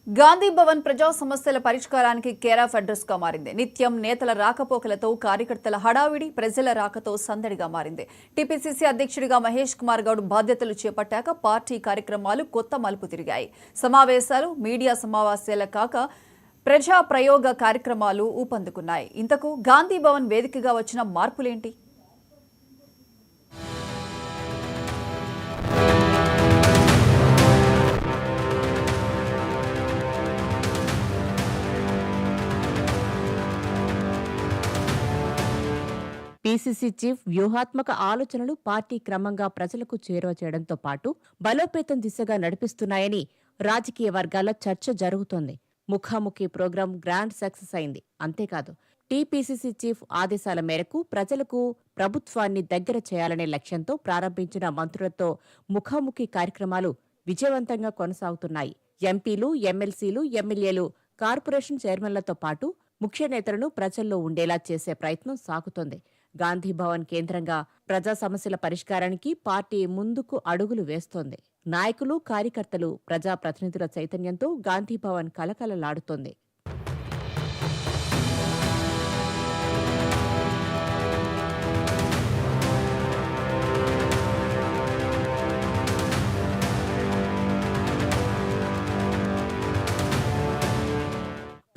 గాంధీ భవన్ ప్రజా సమస్యల పరిష్కారానికి కేర్ ఆఫ్ అడ్రస్ గా మారింది. నిత్యం నేతల రాకపోకలతో కార్యకర్తల హడావిడి, ప్రజల రాకతో సందడిగా మారింది. టీపీసీసీ అధ్యక్షుడిగా మహేష్ కుమార్ గౌడ్ బాధ్యతలు చేపట్టాక పార్టీ కార్యక్రమాలు కొత్త మలుపు తిరిగాయి. సమావేశాలు, మీడియా సమావేశాల కాక ప్రజా ప్రయోగ కార్యక్రమాలు ఊపందుకున్నాయి. ఇంతకు గాంధీ భవన్ వేదికగా వచ్చిన మార్పులేంటి? పీసీసీ చీఫ్ వ్యూహాత్మక ఆలోచనలు పార్టీ క్రమంగా ప్రజలకు చేరువ చేయడంతో పాటు బలోపేతం దిశగా నడిపిస్తున్నాయని రాజకీయ వర్గాల్లో చర్చ జరుగుతోంది. ముఖాముఖి ప్రోగ్రాం గ్రాండ్ సక్సెస్ అయింది. అంతేకాదు, టీపీసీసీ చీఫ్ ఆదేశాల మేరకు ప్రజలకు ప్రభుత్వాన్ని దగ్గర చేయాలనే లక్ష్యంతో ప్రారంభించిన మంత్రులతో ముఖాముఖి కార్యక్రమాలు విజయవంతంగా కొనసాగుతున్నాయి. ఎంపీలు, ఎమ్మెల్సీలు, ఎమ్మెల్యేలు, కార్పొరేషన్ చైర్మన్లతో పాటు ముఖ్య నేతలను ప్రజల్లో ఉండేలా చేసే ప్రయత్నం సాగుతోంది. గాంధీ భవన్ కేంద్రంగా ప్రజా సమస్యల పరిష్కారానికి పార్టీ ముందుకు అడుగులు వేస్తోంది. నాయకులు, కార్యకర్తలు, ప్రజాప్రతినిధుల చైతన్యంతో గాంధీ భవన్ కలకలలాడుతోంది.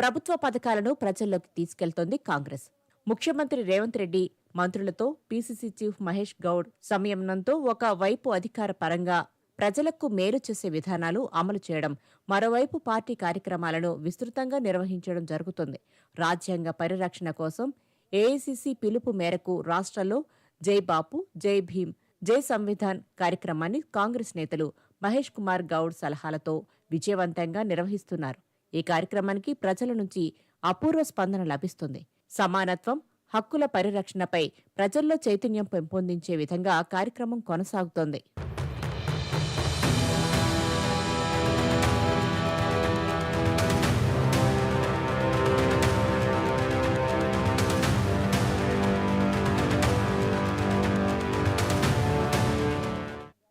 ప్రభుత్వ పథకాలను ప్రజల్లోకి తీసుకెళ్తోంది కాంగ్రెస్. ముఖ్యమంత్రి రేవంత్ రెడ్డి మంత్రులతో పీసీసీ చీఫ్ మహేష్ గౌడ్ సంయమనంతో ఒక వైపు అధికార పరంగా ప్రజలకు మేలు చేసే విధానాలు అమలు చేయడం, మరోవైపు పార్టీ కార్యక్రమాలను విస్తృతంగా నిర్వహించడం జరుగుతుంది. రాజ్యాంగ పరిరక్షణ కోసం ఏఐసీసీ పిలుపు మేరకు రాష్ట్రాల్లో జై బాపు, జై భీమ్, జై సంవిధాన్ కార్యక్రమాన్ని కాంగ్రెస్ నేతలు మహేష్ కుమార్ గౌడ్ సలహాలతో విజయవంతంగా నిర్వహిస్తున్నారు. ఈ కార్యక్రమానికి ప్రజల నుంచి అపూర్వ స్పందన లభిస్తుంది. సమానత్వం, హక్కుల పరిరక్షణపై ప్రజల్లో చైతన్యం పెంపొందించే విధంగా కార్యక్రమం కొనసాగుతోంది.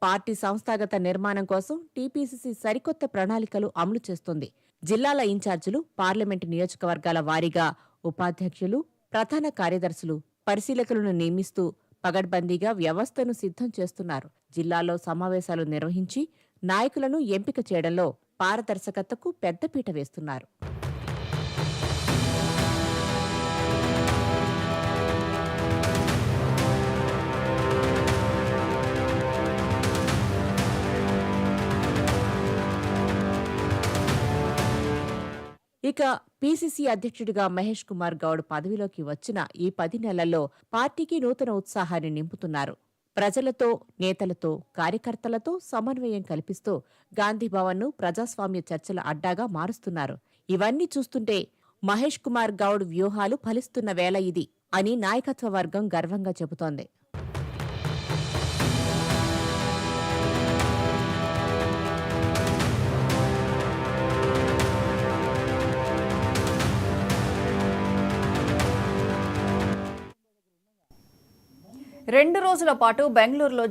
పార్టీ సంస్థాగత నిర్మాణం కోసం టీపీసీసీ సరికొత్త ప్రణాళికలు అమలు చేస్తోంది. జిల్లాల ఇన్ఛార్జీలు, పార్లమెంటు నియోజకవర్గాల వారీగా ఉపాధ్యక్షులు, ప్రధాన కార్యదర్శులు, పరిశీలకులను నియమిస్తూ పగడ్బందీగా వ్యవస్థను సిద్ధం చేస్తున్నారు. జిల్లాలో సమావేశాలు నిర్వహించి నాయకులను ఎంపిక చేయడంలో పారదర్శకతకు పెద్దపీట వేస్తున్నారు. ఇక పీసీసీ అధ్యక్షుడిగా మహేష్ కుమార్ గౌడ్ పదవిలోకి వచ్చిన ఈ 10 నెలల్లో పార్టీకి నూతన ఉత్సాహాన్ని నింపుతున్నారు. ప్రజలతో, నేతలతో, కార్యకర్తలతో సమన్వయం కల్పిస్తూ గాంధీభవన్ను ప్రజాస్వామ్య చర్చల అడ్డాగా మారుస్తున్నారు. ఇవన్నీ చూస్తుంటే మహేష్ కుమార్ గౌడ్ వ్యూహాలు ఫలిస్తున్న వేళ ఇది అని నాయకత్వ వర్గం గర్వంగా చెబుతోంది. రెండు రోజుల పాటు బెంగళూరులో